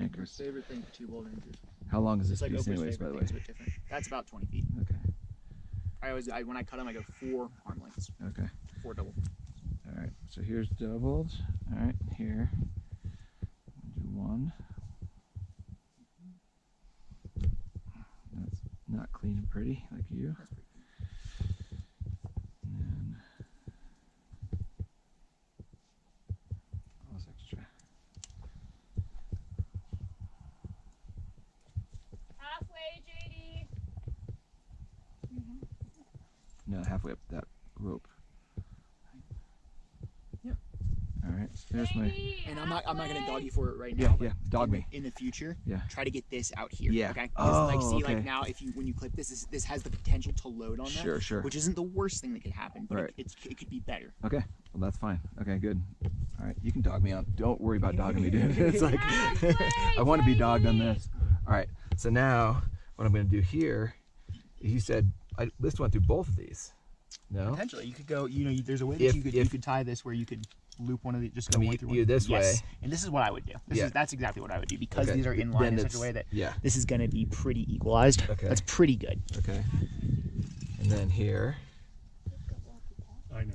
anchors. My favorite thing for 2-bolt anchors. How long is this It's like piece Oprah's anyways, by the way? favorite thing's a bit different. That's about 20 feet. Okay. When I cut them, I go 4 arm lengths. Okay. 4 double. All right. So here's doubled. All right. Here. Do 1. That's not clean and pretty like you. That's pretty cool. And then all this extra. Halfway, JD. No, halfway up that rope. Yeah. All right. There's my. And I'm not gonna dog you for it right Yeah, now. yeah. Dog me. In the future, Yeah. try to get this out here. Yeah. Okay. Oh, Like see, okay. like now, when you clip this, this has the potential to load on that. Sure, sure. Which isn't the worst thing that could happen, but Right. it could be better. Okay. Well, that's fine. Okay, good. All right. You can dog me on. Don't worry about dogging me, dude. It's like I want to be dogged on this. All right. So now what I'm going to do here, he said, this went through both of these. No? Potentially, you could go. There's a way that you could tie this where you could loop one of these. Just go one through one. this way. And this is what I would do. That's exactly what I would do because Okay. these are in line Then in such a way that yeah. this is going to be pretty equalized. Okay. That's pretty good. Okay. And then here. I know.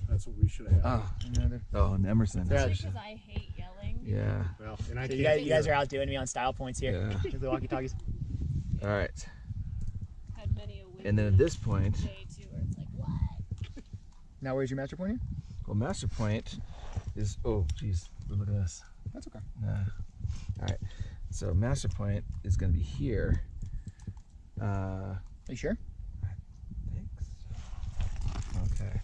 That's what we should have. Oh, and Emerson. Yeah. Because I hate yelling. Yeah. Well, and I So can't you guys are outdoing me on style points here. Yeah. With the walkie-talkies. All right. Had many a win And then at this point, day too, where it's like, what? Now, where's your master point here? well, master point is, oh, geez, look at this. That's okay. All right. So master point is going to be here. Are you sure? Okay.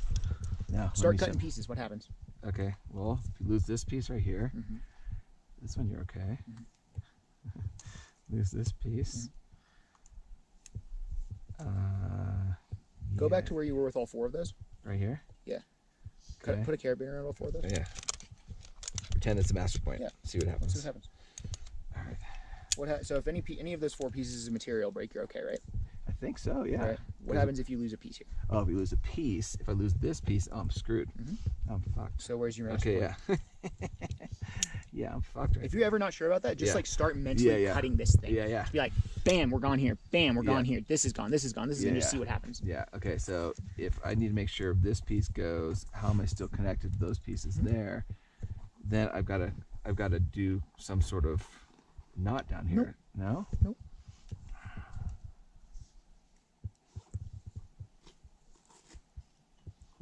Now Start cutting pieces. What happens? Okay. Well, if you lose this piece right here, Mhm. this one you're okay. Lose this piece. Go back yeah, to where you were with all 4 of those. right here. Yeah. Okay. Put a carabiner around all 4 of those. Yeah. Pretend it's a master point. Yeah. See what happens. See what happens. All right. So if any of those 4 pieces of material break, you're okay, right? I think so. Yeah. Right. What happens if you lose a piece here? Oh, if we lose a piece, if I lose this piece, I'm screwed. Mhm. I'm fucked. So where's your master Okay. point? Yeah. Yeah, I'm fucked. Right If you're ever not sure about that, just Yeah. like start mentally Yeah. cutting this thing. Yeah, yeah. Just be like, bam, we're gone here. Bam, we're gone Yeah. here. This is gone. This is gone. This is, and Yeah. just see what happens. Yeah. Okay. So if I need to make sure this piece goes, how am I still connected to those pieces there? Then I've got to do some sort of knot down here. No. Nope.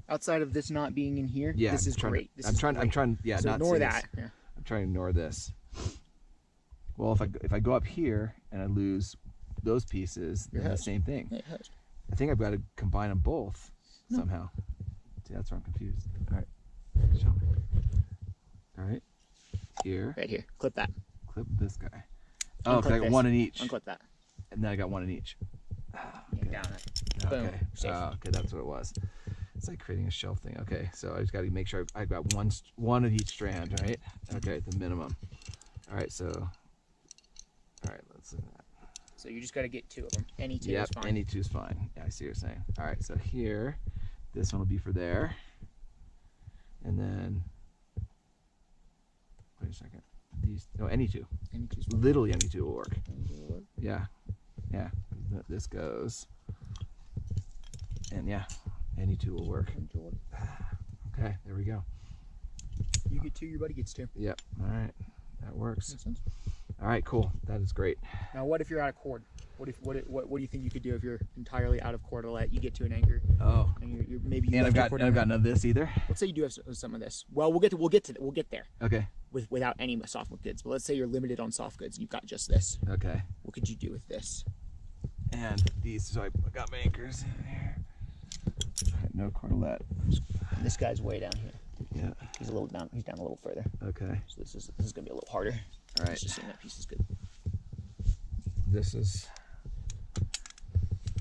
Outside of this not being in here, Yeah. this is I'm trying great. To, This I'm is trying. great. I'm trying. Yeah. So not ignore see that. This. Yeah. I'm trying to ignore this. Well, if I go up here and I lose those pieces, You're then the hosed. same thing. Yeah, it has. I think I've got to combine them both No. somehow. See, that's where I'm confused. All right. Show me. All right. Here. Right here. Clip that. Clip this guy. Oh, 'cause I Unclip got this. one in each. Unclip that. And then I got one in each. Yeah, down it. Boom. Okay. Safe. Okay, that's what it was. It's like creating a shelf thing. Okay, so I just got to make sure I've got one of each strand, right? Okay, the minimum. All right, so. All right, let's look at that. So you just got to get 2 of them. Any 2 Yep, is fine. any 2 is fine. Yeah, I see what you're saying. All right, so here, this one will be for there. And then, wait a second. Any 2. Any 2 is fine. Literally any 2 will work. Any 2 will work. Yeah, yeah. This goes. And yeah, any 2 will work. Any 2 will work. Okay, there we go. You get 2, your buddy gets 2. Yep, all right. That works. Makes sense. All right, cool. That is great. Now, what if you're out of cord? What do you think you could do if you're entirely out of cordlet? You get to an anchor, Oh, and you're maybe. You and left your I've cord got in none of this either. there. Let's say you do have some of this. Well, we'll get there Okay, without any soft goods. But let's say you're limited on soft goods. You've got just this. okay. What could you do with this? And these, so I got my anchors in here. No cordelet. And this guy's way down here. Yeah. He's a little down. He's down a little further. Okay. So this is gonna be a little harder. All right. Let's just assume that piece is good. This is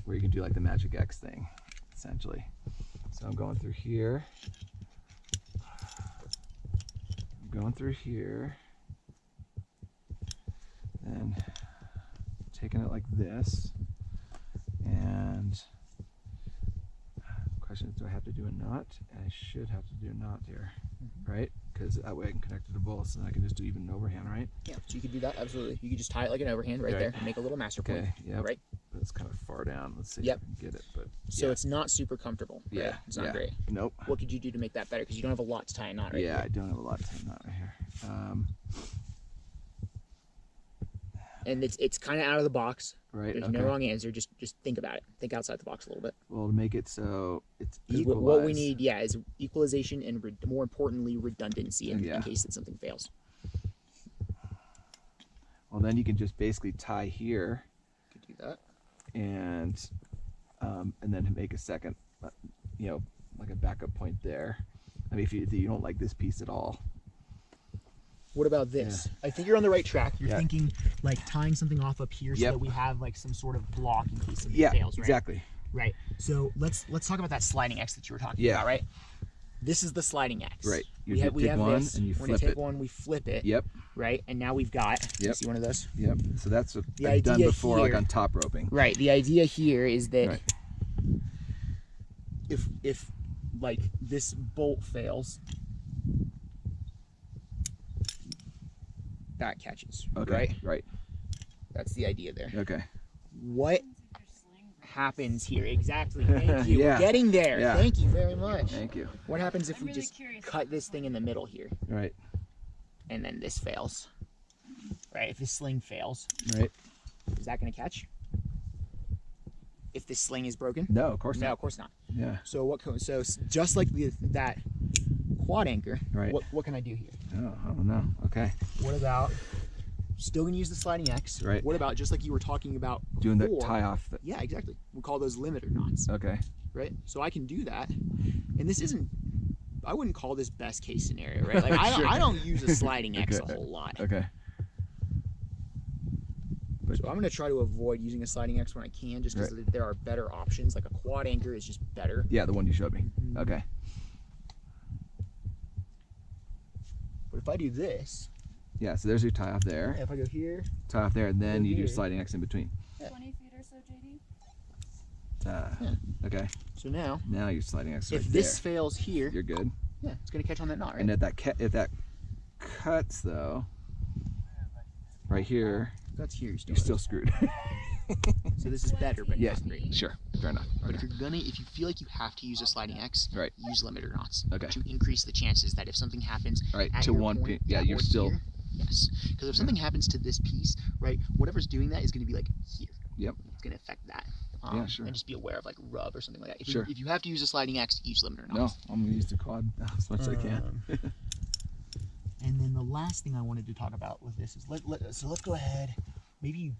where you can do like the Magic X thing, essentially. So I'm going through here. I'm going through here. Then taking it like this. And the question is, do I have to do a knot? I should have to do a knot here, right? Because that way I can connect it to both, and I can just do even an overhand, right? Yeah, so you could do that, absolutely. You could just tie it like an overhand right Right. there and make a little master point. Okay, yep. Right? That's kind of far down. Let's see Yep. if I can get it, but So yeah. it's not super comfortable. Right? Yeah, It's not yeah. great. Nope. What could you do to make that better? Because you don't have a lot to tie a knot right Yeah, here. I don't have a lot of time not right here. And it's kind of out of the box. Right. There's okay. no wrong answer. Just think about it. Think outside the box a little bit. Well, to make it so it's What we equalized. need, yeah, is equalization and more importantly, redundancy in Yeah. case that something fails. Well, then you can just basically tie here You could do that. and then make a second, like a backup point there. I mean, if you don't like this piece at all. What about this? I think you're on the right track. You're Yeah. thinking like tying something off up here so Yep. that we have like some sort of block in case something Yeah, fails, right? exactly. Right. So let's talk about that sliding X that you were talking Yeah. about, right? This is the sliding X. Right. You We have take one this. and you We're gonna flip take it. one, we flip it. Yep. Right. And now we've got. Yep. See one of those. Yep. So that's what The I've done idea before, like here- on top roping. Right. The idea here is that Right. if like this bolt fails, that catches. Okay. Right. Right. That's the idea there. Okay. What happens here exactly? Thank you. Yeah. We're getting there. Yeah. Thank you very much. Thank you. What happens if I'm we really just curious. cut this thing in the middle here, Right. and then this fails? Right. If this sling fails, Right. is that going to catch? If this sling is broken? No, of course No, not. of course not. Yeah. So just like that quad anchor, Right. what can I do here? Oh, I don't know. Okay. What about still gonna use the sliding X? Right. What about just like you were talking about Doing the before? tie off. Yeah, exactly. We call those limiter knots, Okay. right? So I can do that, and this isn't. I wouldn't call this best case scenario, right? Like I don't use a sliding X Okay. a whole lot. Okay. So I'm gonna try to avoid using a sliding X when I can, just because there are better options. Like a quad anchor is just better. Yeah, the one you showed me. Okay. But if I do this, Yeah, so there's your tie off there. if I go here, Tie off there, and then Go you do here. sliding X in between. 20 feet or so, JD? Yeah. Okay. so now Now you're sliding X right if this there. fails here, You're good. yeah, it's gonna catch on that knot, right? And if that cuts though, right here, That's here. you're still screwed. So this is better, but Yes. not great. Sure. Fair enough. But Okay. if you feel like you have to use a sliding X, Right. use limiter knots Okay. to increase the chances that if something happens Right. at To your one point, yeah, that you're or still. here, yes, because if something happens to this piece, right, whatever's doing that is going to be like here. Yep. It's going to affect that. Yeah, sure. And just be aware of like rub or something like that. Sure. If you have to use a sliding X, use limiter No, knots. I'm gonna use the quad as much as I can. And then the last thing I wanted to talk about with this is let's go ahead. Maybe you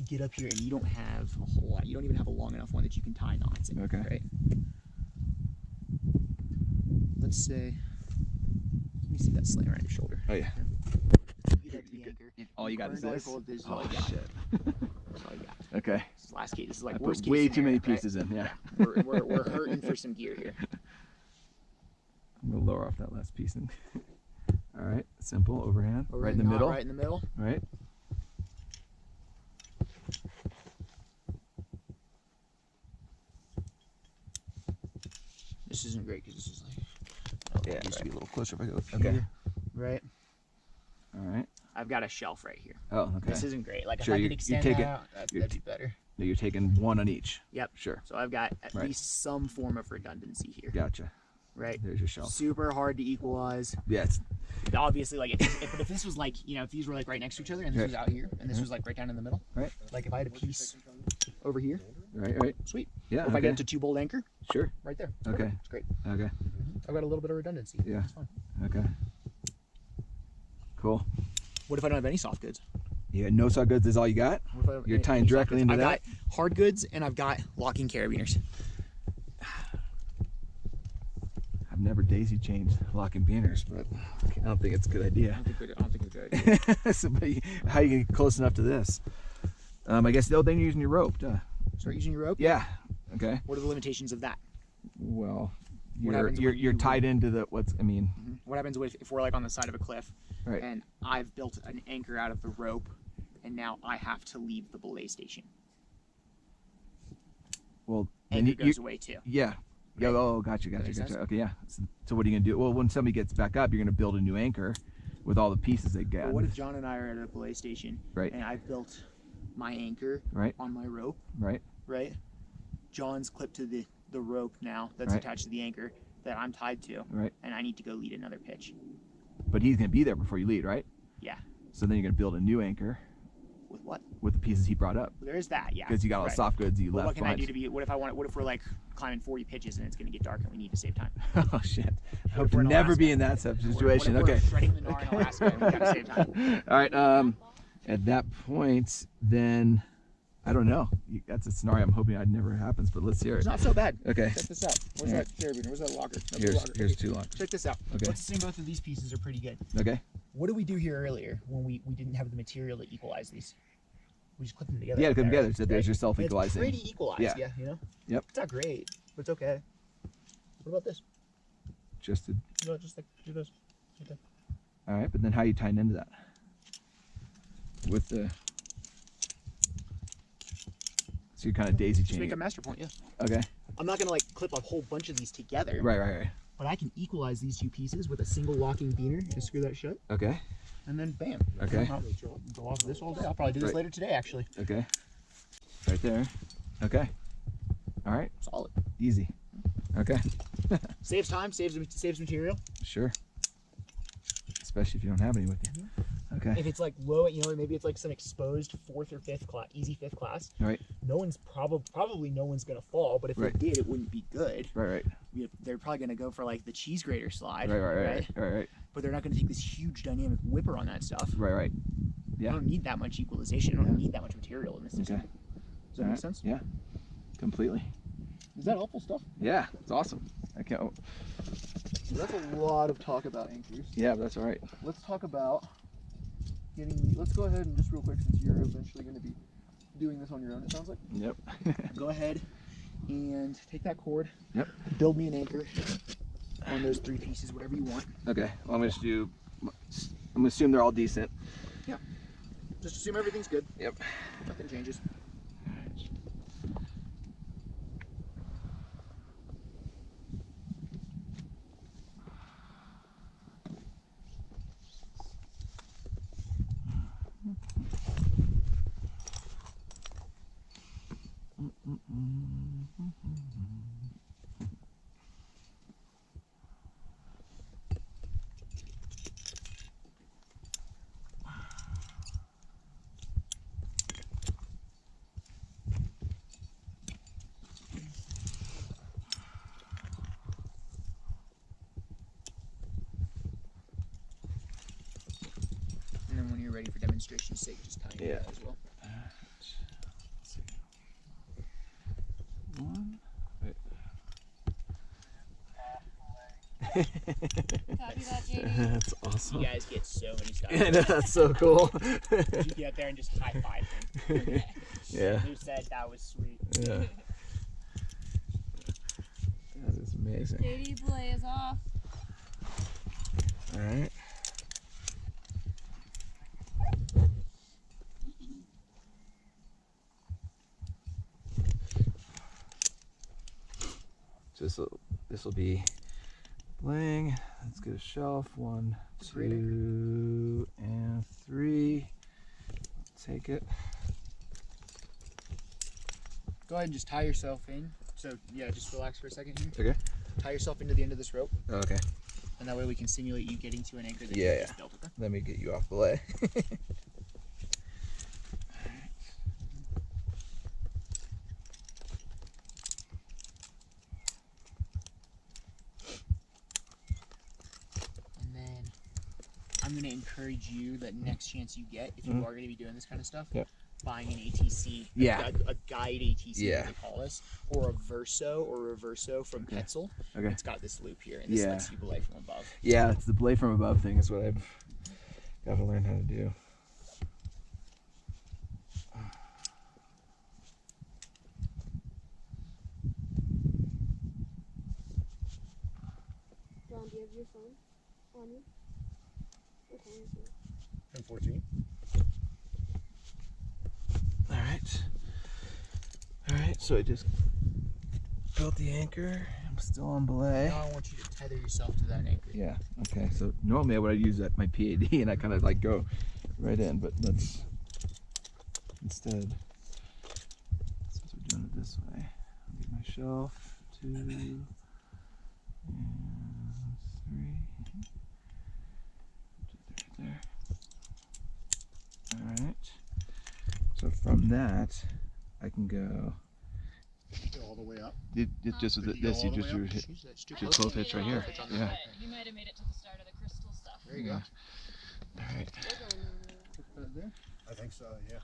get up here and you don't have a whole lot. You don't even have a long enough one that you can tie knots in. Okay. Right. Let's say. Let me see that sling around your shoulder. Oh yeah. You get the anchor. All you got is Burn this. oil, this is Oh all you got. shit. That's all you got. Okay. This is last case. This is like I worst put case way too many scenario, right? pieces in. Yeah. We're hurting for some gear here. I'm gonna lower off that last piece. And all right. Simple overhand. Right in the Knot middle. Right in the middle. Right. This isn't great because this is like. Oh, Yeah, it needs to right. be a little closer if I go Okay. here. Right. All right. I've got a shelf right here. Oh, okay. This isn't great. Like Sure, if I you're could extend taking- that out, that'd you're be better. No, you're taking one on each. Yep. Sure. So I've got at Right. least some form of redundancy here. Gotcha. Right. There's your shelf. Super hard to equalize. Yeah. It's, Obviously, like if this was like if these were like right next to each other and this Right. was out here and this was like right down in the middle. Right. Like if I had a piece over here, right. Right. sweet. Yeah. Or if I okay. get into 2-bolt anchor, Sure. right there. Okay. Perfect. It's great. Okay. I've got a little bit of redundancy. Yeah. It's fine. Okay. Cool. What if I don't have any soft goods? You got no saw goods is all you got? What if I have You're any tying soft directly goods? into I've that? got hard goods and I've got locking carabiners. I've never daisy chained locking beaners, but I don't think it's a good idea. I don't think it's a good idea. So, but how you get close enough to this? I guess then you're using your rope. Start using your rope. Yeah. Okay. What are the limitations of that? Well, What you're happens you're, when you're you- tied into the what's I mean. What happens if we're like on the side of a cliff Right. and I've built an anchor out of the rope and now I have to leave the belay station? Well, then Anchor you goes away too. yeah. Yeah, oh, gotcha. That makes sense? Okay, yeah. So what are you gonna do? Well, when somebody gets back up, you're gonna build a new anchor with all the pieces they get. But what if John and I are at a belay station, Right. and I've built my anchor Right. on my rope, Right. right? John's clipped to the rope now that's Right. attached to the anchor that I'm tied to, Right. and I need to go lead another pitch. But he's gonna be there before you lead, right? Yeah. So then you're gonna build a new anchor With what? with the pieces he brought up. There is that, yeah. Because you got all the Right. soft goods you But left what can I behind. do to be? What if we're like climbing 40 pitches and it's gonna get dark and we need to save time? Oh shit! I hope if to we're in never Alaska? be in that situation. What if Okay. we're shredding the gnar in Alaska and we gotta save time? All right. At that point, then I don't know. That's a scenario I'm hoping it never happens. But let's hear it. It's not so bad. Okay. Check this out. Where's Yeah. that carabiner? Where's that locker? No, the locker. Here's two locks. Check this out. Okay. Let's assume both of these pieces are pretty good. Okay. What did we do here earlier when we didn't have the material to equalize these? We just clipped them together. Yeah, clip them There, together. So there's your It's self-equalizing. pretty equalized, Yeah. yeah, you know? Yep. It's not great, but it's okay. What about this? Just to. You know, just like do this. Right there. All right, but then how are you tying into that? With the. So you're kind of daisy Just chaining. make a it. master point, yeah. Okay. I'm not gonna like clip a whole bunch of these together. Right. But I can equalize these two pieces with a single locking beaner and screw that shut, Okay. and then bam. Okay. I'll go off this all day. I'll probably do this Right. later today, actually. Okay. Right there. Okay. All right. Solid. Easy. Okay. Saves time, saves material. Sure. Especially if you don't have any with you. Okay. If it's like low, you know, maybe it's like some exposed fourth or fifth class, easy fifth class. Right. No one's probably no one's gonna fall, but if Right. they did, it wouldn't be good. Right. They're probably gonna go for like the cheese grater slide, Right. But they're not gonna take this huge dynamic whipper on that stuff. Right. I Yeah. don't need that much equalization. I don't need that much material in this system. Okay. Does that make sense? Yeah. Completely. Is that helpful stuff? Yeah. It's awesome. I can't. So that's a lot of talk about anchors. Yeah, but that's all right. Let's talk about getting. Let's go ahead and just real quick, since you're eventually going to be doing this on your own, it sounds like. Yep. Go ahead and take that cord. Yep. Build me an anchor on those three pieces, whatever you want. Okay. Well, I'm gonna just do. I'm gonna assume they're all decent. Just assume everything's good. Yep. Nothing changes. And then when you're ready for demonstration's sake, just tie it as well. Let's see. One. Wait. Copy that, JD. That's awesome. You guys get so many stuff. I know, that's so cool. You get out there and just high five them. Yeah. Who said that was sweet? Yeah. That is amazing. JD belay is off. All right. So this will be bling. Let's get a shelf. 1, Great 2, and 3. Take it. Go ahead and just tie yourself in. So yeah, just relax for a second here. Okay. Tie yourself into the end of this rope, Okay. and that way we can simulate you getting to an anchor that Yeah, you yeah. just built. Okay? Let me get you off belay. And then I'm going to encourage you that next chance you get, if you are going to be doing this kind of stuff, Yep. buying an ATC, Yeah. a guide ATC, Yeah. as they call this, or a reverso from Petzl. Okay. It's got this loop here, and this Yeah. lets you belay from above. Yeah, it's the belay from above thing is what I've got to learn how to do. John, do you have your phone on you? What time is it? 10:14. All right, so I just built the anchor. I'm I'm still on belay. Now I want you to tether yourself to that anchor. Yeah, okay, so normally I would use that my PAD and I kind of like go right in, but let's instead, since we're doing it this way, I'll get my shelf, 2 and 3. Right there. Alright, so from that, I can go. Go all the way up. Just with Did you this, go you all the just way your up? your clove hitch right here. Yeah. You might have made it to the start of the crystal stuff. There you go. Alright. Put that there. I think so, yeah.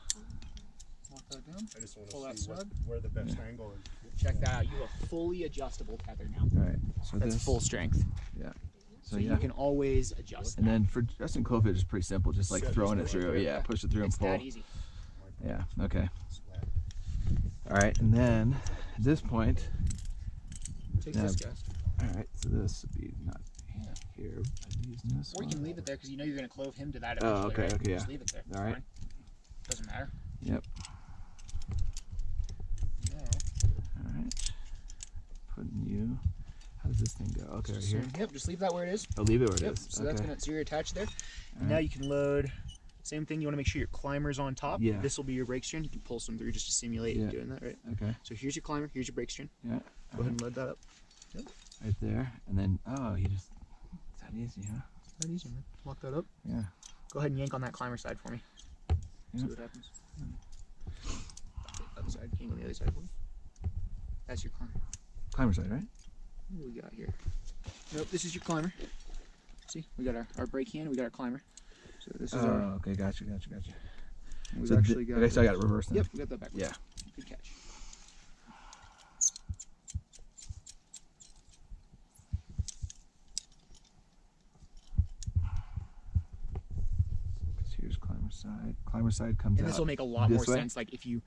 Lock that down. I just want Pull to that see stud. where the best angle is. Check that out. You have a fully adjustable tether now. Alright. So That's this, full strength. So So yeah. you can always adjust And that. then for adjusting clove hitch is pretty simple, just like So throwing just it right through. there. Yeah, push it through It's and pull. that easy. Yeah, okay. Slab. Alright, and then at this point, Take Yeah. this, guys. alright, so this would be not here. I'm using this Or you one. can leave it there because you know you're going to clove him to that Oh, eventually, okay, right? okay, Just yeah. leave it there. All right. Fine. Doesn't matter. Yep. No. Alright. Putting you. How does this thing go? Okay, right here. Yep, just leave that where it is. I'll leave it where it Yep. is. So Okay. that's gonna so you're attached there. And All now right. you can load. Same thing. You want to make sure your climber's on top. Yeah. This will be your brake string. You can pull some through just to simulate Yeah. doing that, right? Okay. So here's your climber. Here's your brake string. Yeah. Go ahead and load that up. Right there. And then, oh, you just, it's that easy, huh? That easy, man. Lock that up. Yeah. Go ahead and yank on that climber side for me. Yeah. See what happens. Other side. Yank on the other side for me. That's your climber. Climber side, right? What do we got here? Nope, this is your climber. See, we got our brake hand, we got our climber. So this is Oh, our. okay, gotcha. We've So actually got. okay, so I got it reversed then. Yep, we got that backwards. Yeah. Good catch. Because here's climber side. Climber side comes And out. this will make a lot this more way? sense. Like if you.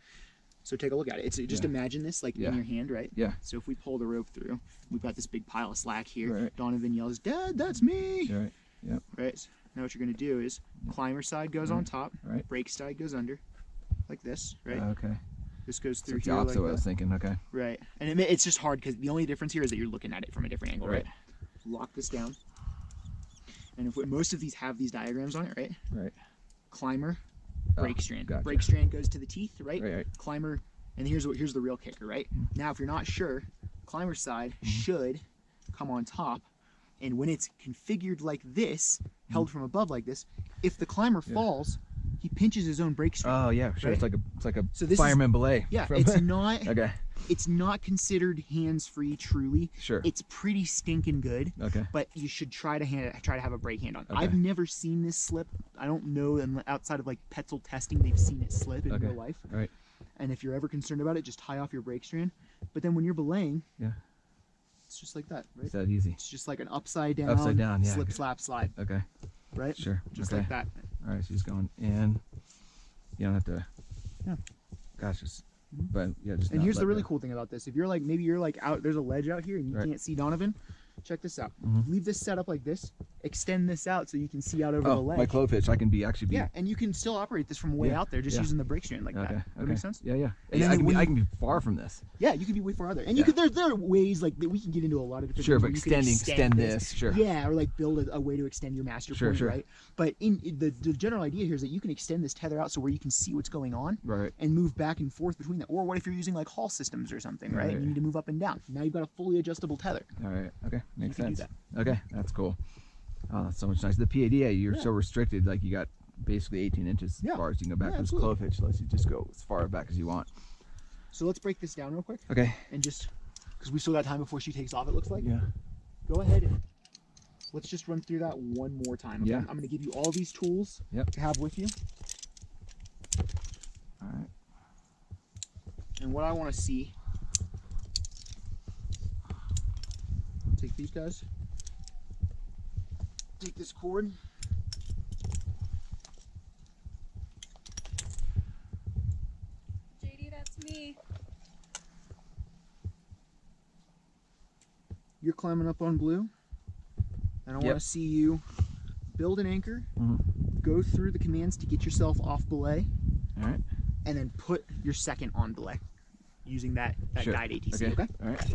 So take a look at it. It's just Yeah. imagine this like Yeah. in your hand, right? Yeah. So if we pull the rope through, we've got this big pile of slack here. Right. Donovan yells, "Dad, that's me!" You're right. Yep. Right. So now what you're gonna do is climber side goes on top, Right. brake side goes under, like this, right? Okay. This goes So through it's the here opposite like what I that. was thinking. Okay. Right. And it's just hard because the only difference here is that you're looking at it from a different angle, right? Lock this down. And if most of these have these diagrams on it, right? Right. Climber, Oh, brake strand. gotcha. Brake strand goes to the teeth, right? Right. Climber, and here's the real kicker, right? Now, if you're not sure, climber side should come on top, and when it's configured like this, held from above like this, if the climber falls, he pinches his own brake string. Oh yeah, sure. Right? It's like a So this is- fireman belay. Yeah, from- it's not Okay. it's not considered hands-free truly. Sure. It's pretty stinking good. Okay. But you should try to have a brake hand on. Okay. I've never seen this slip. I don't know, outside of like Petzl testing, they've seen it slip in Okay. real life. Right. And if you're ever concerned about it, just tie off your brake strand. But then when you're belaying, Yeah. it's just like that, right? It's that easy. It's just like an upside down, Yeah. slip, slap, slide, Okay. right? Sure. Just okay. like that. All right. So he's going in. You don't have to. Yeah. Gosh, just. But yeah, just. And not here's the let really cool thing about this. If you're like, maybe you're like out, there's a ledge out here and you Right. can't see Donovan, check this out. Mhm. Leave this set up like this, extend this out so you can see out over the Oh, ledge. my clove hitch. I can actually be. Yeah, and you can still operate this from way Yeah, out there just yeah. using the brake strand like Okay. that. That okay. makes sense? Yeah. Yeah. And Yeah, then when I you- can be far from this. Yeah, you can be way farther. And Yeah. you could there are ways like that we can get into a lot of different Sure, things but where you can extend this. Sure. Yeah, or like build a way to extend your master Sure, point, sure. right? But in the general idea here is that you can extend this tether out so where you can see what's going on Right. and move back and forth between that. Or what if you're using like Hall systems or something, right? Right. And you need to move up and down. Now you've got a fully adjustable tether. All right. Okay. Makes can do sense. Okay. That's cool. Oh, that's so much nice. The PAD, you're Yeah. so restricted. Like you got basically 18 inches Yeah. as far as you can go back. Yeah, This absolutely. clove hitch lets you just go as far back as you want. So let's break this down real quick Okay. and just because we still got time before she takes off, it looks like. Yeah. Go ahead and let's just run through that one more time. Okay? Yeah. I'm going to give you all these tools Yep. to have with you. All right. And what I want to see, take these guys, take this cord, JD, that's me. you're climbing up on blue, and I Yep. want to see you build an anchor, Mhm. go through the commands to get yourself off belay, All right. and then put your second on belay using that Sure. guide ATC, okay? All right.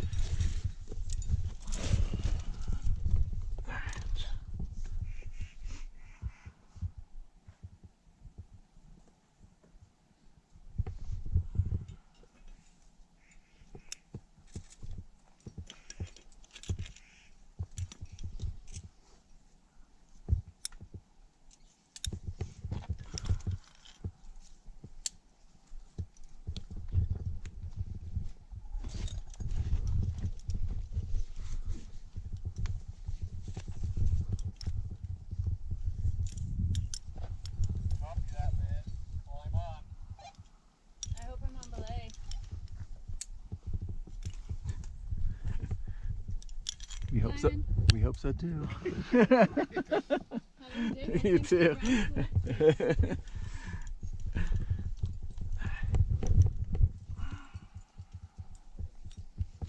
hope so. Simon. We hope so too. Have a good day. You Thanks for too. running.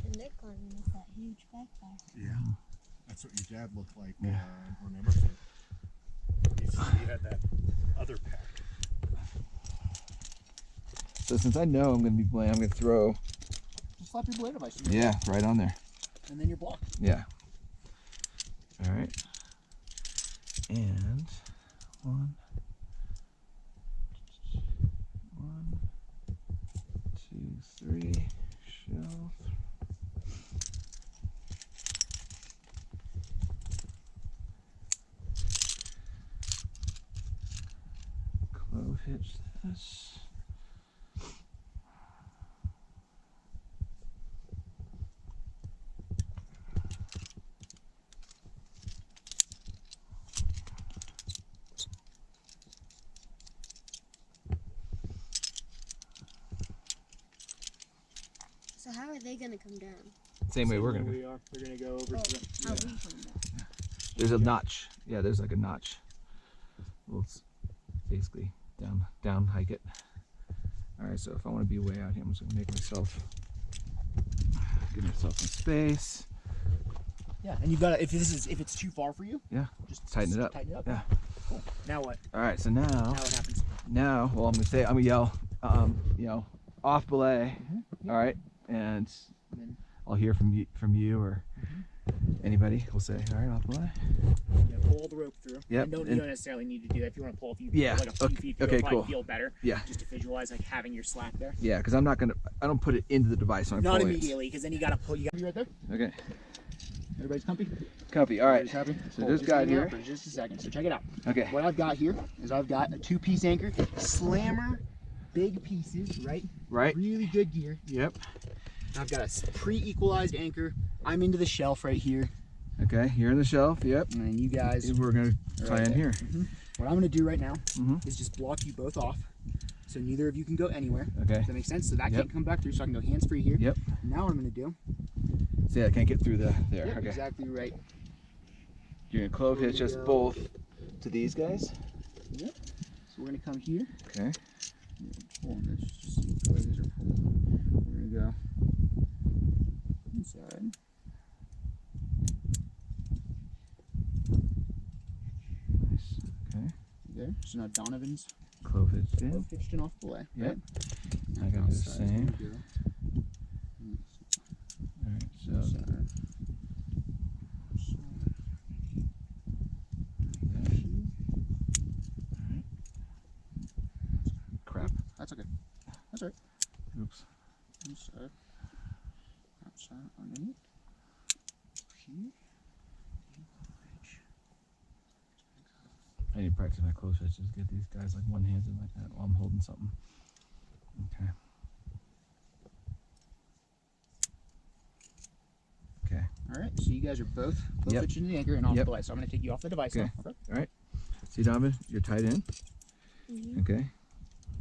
And they're climbing with that huge backpack. Yeah. That's what your dad looked like Yeah. on Emerson. He had that other pack. So since I know I'm going to be playing, I'm going to throw. Just slap your belay device. Yeah, right on there. And then you're blocked. Yeah. All right. And one, 2, 3, shelf. Clove hitch this. So how are they gonna come down? Same way we're gonna go. We are. They're gonna go over Oh, to the. how we come down? There's a notch. Yeah, there's like a notch. We'll basically down hike it. All right, so if I want to be way out here, I'm just gonna give myself some space. Yeah, and you've got to, if it's too far for you, Yeah, just tighten it up. Tighten it up. Yeah. Cool. Now what? All right, so now Now what happens? well, I'm gonna yell, off belay. All right, and Then I'll hear from you or anybody. We'll say, all right, off belay. you pull all the rope through. Yep, And you and- don't necessarily need to do that. If you want to pull a few, Yeah, like a few okay, feet, okay, it'll probably cool. feel better. Yeah, Just to visualize like having your slack there. yeah, because I don't put it into the device when I'm Not pulling immediately, because then you gotta pull. You got to be right there. it. Okay, Everybody's comfy. comfy. All right. Everybody's happy. So Hold this just guy hang out here. for just a second. So check it out. Okay. What I've got here is I've got a 2-piece anchor, slammer, big pieces, right? Right. Really good gear. Yep. I've got a pre-equalized anchor. I'm into the shelf right here, Okay. Here in the shelf. Yep. and then you guys. We're gonna are tie right in there. here. What I'm gonna do right now Mhm. is just block you both off, so neither of you can go anywhere. Okay. Does that make sense? So that Yep. can't come back through, so I can go hands free here. Yep. Now what I'm gonna do? See, I can't get through there. Yep, Okay. exactly right. You're gonna clove hitch us both to these guys. Yep. So we're gonna come here. Okay. Pull on this. Just see which way these are pulled. We're gonna go inside. Nice. Okay. There. So now Donovan's Clove hitched in. pitched and off belay. Yep. Right? I gotta do the Outside's same. gonna go All right. So. center. Crap. That's okay. That's all right. Oops. Inside. Outside. Underneath. Here. I need to practice my clove hitches. Get these guys like one-handed like that while I'm holding something. Okay. Okay. All right. So you guys are both Yep. pitching the anchor and off Yep. belay. So I'm gonna take you off the device Okay. now. Okay. See, Donovan, you're tied in. Okay.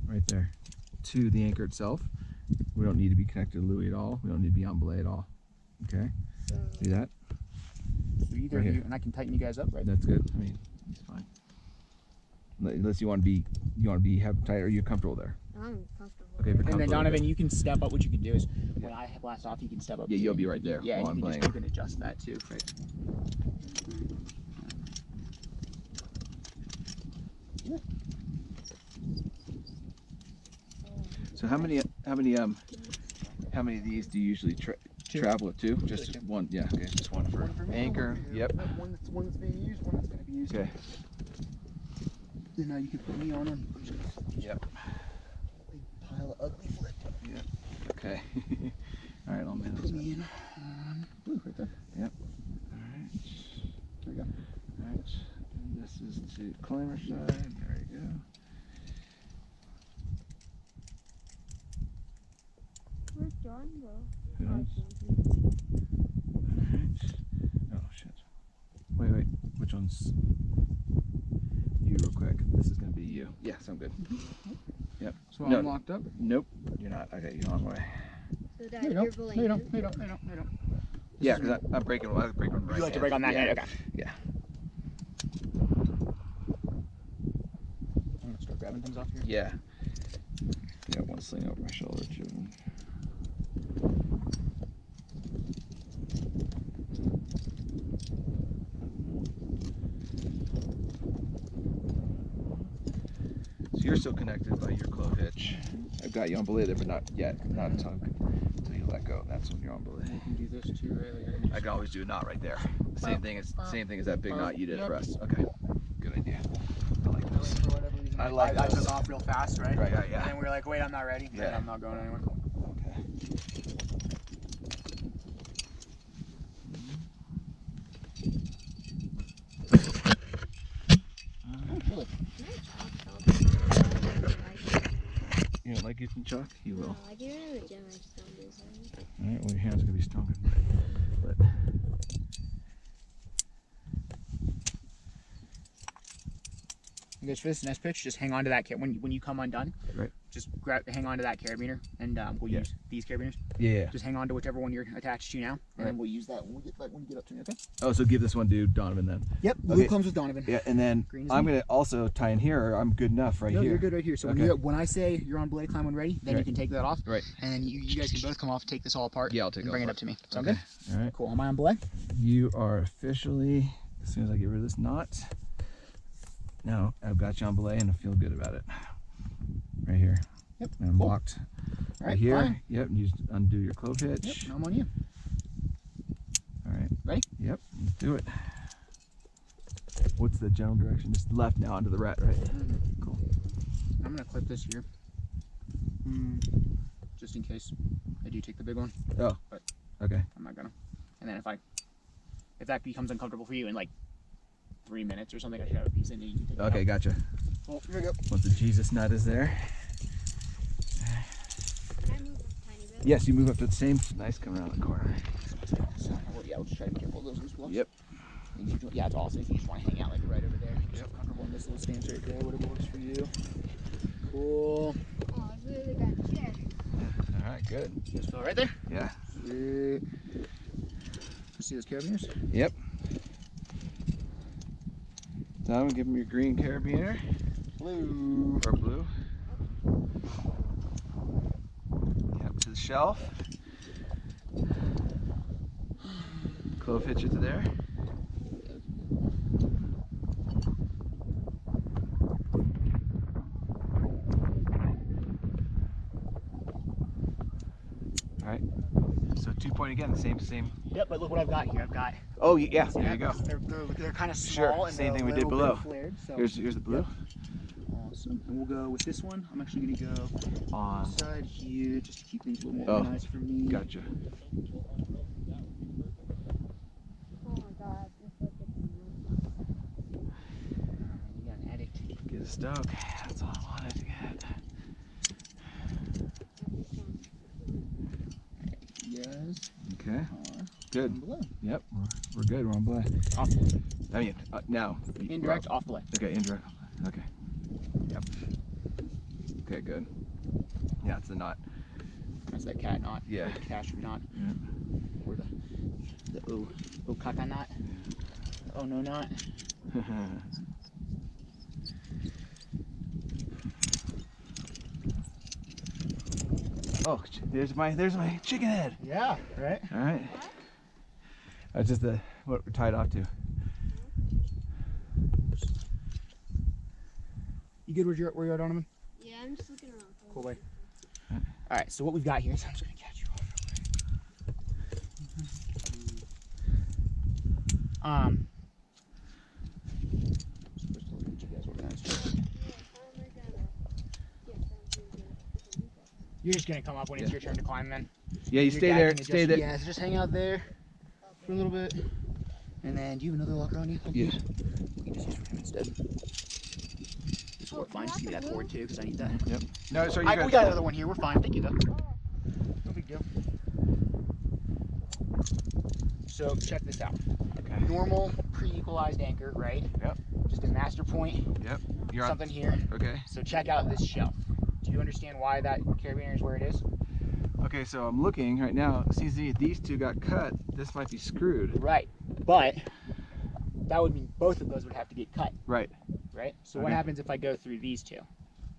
Right there. To the anchor itself. We don't need to be connected to Louis at all. We don't need to be on belay at all. Okay. So See that? So either Right of you, here. and I can tighten you guys up, right? That's good. I mean, it's fine. Unless you want to be have tight. Are you comfortable there? I'm comfortable. Okay, if you're And then comfortable, Donovan, good. you can step up. What you can do is when I blast off, you can step up. Yeah, too. you'll be right there Yeah, while and I'm you playing. can adjust that too. Right. So how many of these do you usually travel with? Two? Just one? Yeah. Okay, just one for me, anchor. one for you. Yep. One that's being used, one that's going to be used. Okay. Then now you can put me on and Yep. big pile of ugly flip. Okay. All right, I'll manage Put that. me in blue right there. Yep. All right. There you go. All right. And this is to climber side. There you go. Where's John go? Who knows? Alright. Oh shit. Wait. Which one's you real quick? This is gonna be you. Yes, I'm good. Yep. So No. I'm locked up. Nope. You're not. I got you on my way. So No, Dad, you you're don't. belaying. No, you don't. No, you don't. No, you don't. No, you don't. Yeah, because I'm breaking. I break on the right. You like to hand. break on that Yeah. hand? Okay. Yeah. I'm gonna start grabbing things off here. Yeah. Yeah, one sling over my shoulder too. So you're still connected by your clove hitch. I've got you on belay there, but not yet. Not tug until you let go. That's when you're on belay. You can do this too, right? I can always do a knot right there. Same thing as that big knot you did for us. Okay. Good idea. I like this. For whatever reason, I like I those. took off real fast, right? Right, yeah, And yeah. then we were like, wait, I'm not ready. Yeah. And I'm not going anywhere. Okay. You don't like using chalk? You will. No, I do it in the gym. I just don't do it. Alright, well your hands are gonna be stronger. But You guys, for this next pitch, just hang on to that when you come undone. Right. Just hang on to that carabiner, and we'll Yeah. use these carabiners. yeah. Just hang on to whichever one you're attached to now, and Right. then we'll use that when you get up to me. Okay. Oh, so give this one to Donovan then. Yep. Okay. Blue comes with Donovan. Yeah, and then Green is I'm me. gonna also tie in here. Or I'm good enough right No, here. you're good right here. So Okay. when I say you're on belay climb when ready, then you Right. can take that off. Right. And then you guys can both come off, take this all apart. Yeah, I'll take and it bring all it up to me. Sound Okay. good? All right. Cool. Am I on belay? You are officially, as soon as I get rid of this knot, now I've got you on belay and I feel good about it. Right here. Yep. And I'm Cool. locked All right right. here. Fine. Yep. And you just undo your clove Yep. hitch. Now I'm on you. All right. Ready? Yep. Let's do it. What's the general direction? Just left now onto the rat, right? Cool. I'm gonna clip this here. Just in case I do take the big one. Oh. But Okay. I'm not gonna. And then if that becomes uncomfortable for you in like 3 minutes or something, I should have a piece in it. You can take it Okay. out. Gotcha. Well, here we go. Once the Jesus nut is there. Can I move a tiny bit? Yes, you move up to the same. Nice coming around the corner. Well, yeah, we'll just try to be careful of those loose blocks. Yep. Yeah, it's awesome if you just want to hang out like right over there. You're so comfortable in this little stance right there, whatever works for you. Cool. Oh, it's really good. Cheers. All right. Good. Just feel right there. Yeah. Sweet. See those carabiners? Yep. Donovan, give him your green carabiner. Blue. Or blue. Yep, to the shelf. Clove hitch it to there. Alright. So 2-point again, same. Yep, but look what I've got here. I've got. Oh yeah, See there you that? go. They're kind of Sure, small and same they're thing we a did little below. bit flared, so. Here's the blue. Awesome. And we'll go with this one. I'm actually gonna go On. side here just to keep things a little more Oh, organized for me. Gotcha. Oh my god. It's like You got an addict. Get a stoke. That's all I wanted to get. Yes. Okay. Are Good. on below. Yep. We're good. We're on belay. Off. I mean, now. Indirect, off belay. Okay, indirect. Okay. Yep. Okay, good. Yeah, it's the knot. That's that cat knot. Yeah. Or the catastrophe knot. Yeah. Or the Okaka knot. Oh no knot. Oh, there's my chicken head. Yeah, right? All right. That's just what we're tied off to. You good where you're at, Donovan? Yeah, I'm just looking around. Cool, boy. Alright, so what we've got here is I'm just gonna catch you off real quick. Supposed to get you guys organized. You're just gonna come up when it's Yeah. your turn to climb then? Yeah, you Your stay dad there. can Stay adjust- there. Yeah, so just hang out there for a little bit. And then, do you have another locker on you? Yeah. We can just use for him instead. This will work fine. Just give me that forward too, because I need that. Yep. No, so you We got. got another one here. We're fine. Thank you, though. No big deal. So check this out. Okay. Normal pre-equalized anchor, right? Yep. Just a master point, Yep. You're on. something here. Okay. So check out this shelf. Do you understand why that carabiner is where it is? Okay, so I'm looking right now. It seems to me if these two got cut, this might be screwed. Right, but that would mean both of those would have to get cut. Right. Right. So what Okay. happens if I go through these two?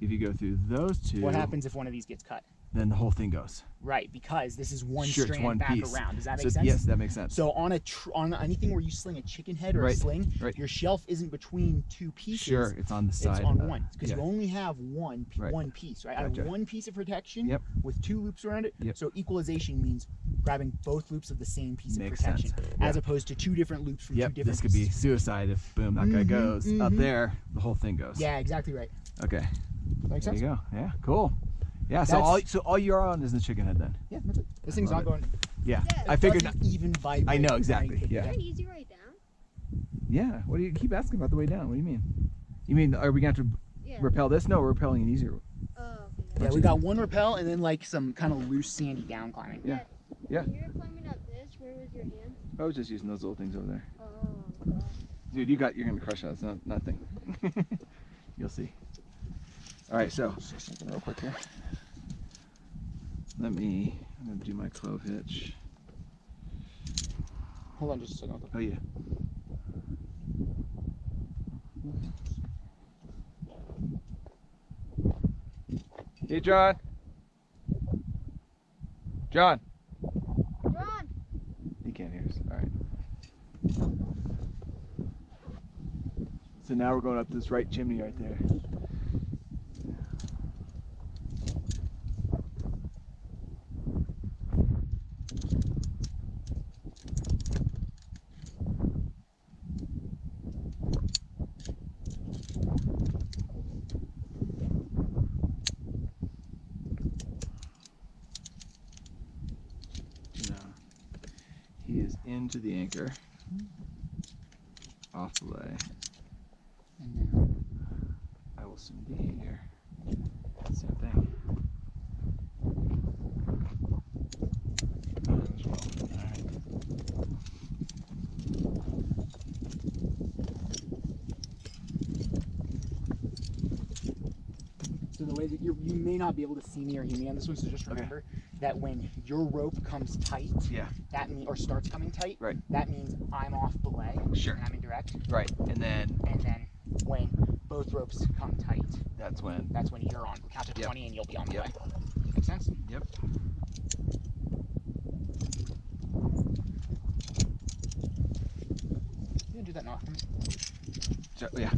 If you go through those two, What happens if one of these gets cut? then the whole thing goes. Right, because this is one Sure, it's strand one back piece. around. Does that make So, sense? yes, that makes sense. So on on anything where you sling a chicken head or a Right, sling, right. your shelf isn't between two pieces. Sure, it's on the side. It's on one because yeah. you only have one Right. one piece, right? I Gotcha. have one piece of protection Yep. with two loops around it. Yep. So equalization means grabbing both loops of the same piece Makes of protection, sense. as Yeah. opposed to two different loops from two Yep, different this could be pieces. suicide if boom, that guy goes up mhm. there, the whole thing goes. Yeah, exactly right. Okay. That makes There sense? you go. Yeah, cool. Yeah, so That's- all you're on is the chicken head then. Yeah, that's it. This thing's love not it. going. Yeah. Yeah, I it figured doesn't even vibrate. I know when exactly, hit yeah. Is it. that easy right down? Yeah. What do you keep asking about the way down? What do you mean? You mean are we going to have to Yeah. repel this? No, we're repelling it easier. Oh, okay. Yeah, we got one rappel and then like some kind of loose sandy down climbing. Yeah. Yeah. When you were climbing up this, where was your hand? I was just using those little things over there. Oh, God. Dude, you're gonna crush that. It's not nothing. You'll see. All right, so Something real quick here. I'm gonna do my clove hitch. Hold on just a second. Oh yeah. Hey, John. John. Run! He can't hear us. All right. So now we're going up this right chimney right there. Now, he is into the anchor. Off the lay. I will soon be here. Same thing. As well. All right. So the way that you may not be able to see me or hear me on this one, so just remember that when your rope comes tight, Yeah. that mean or starts coming tight, Right. that means I'm off belay. Sure. And I'm indirect. Right. And then And then when both ropes come tight, that's when. that's when you're on. We'll count to Yep. 20 and you'll be on the Yep. way. Make sense? Yep. You gonna do that knock for me? So, yeah.